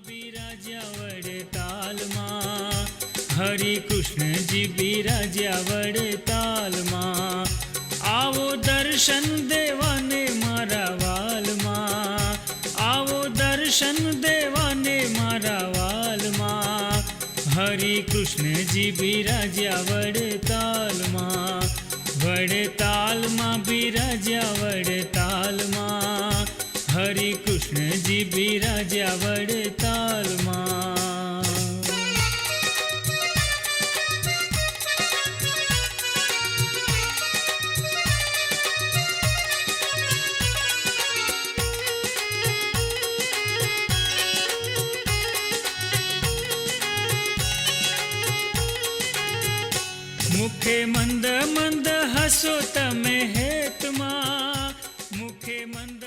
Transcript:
બિરાજ્યા વડતાલમાં, હરિ કૃષ્ણજી બિરાજ્યા વડતાલમાં. આવો દર્શન દેવાને મારા વાલમાં, આવો દર્શન દેવાને મારા વાલમાં. હરિ કૃષ્ણજી બિરાજ્યા વડતાલમાં, વડતાલમાં બિરાજ્યા વડતાલમાં. હરિ કૃષ્ણજી બિરાજ્યા વડતાલમાં. મુખે મંદ મંદ હસો તમે હેતમાં, મુખે મંદ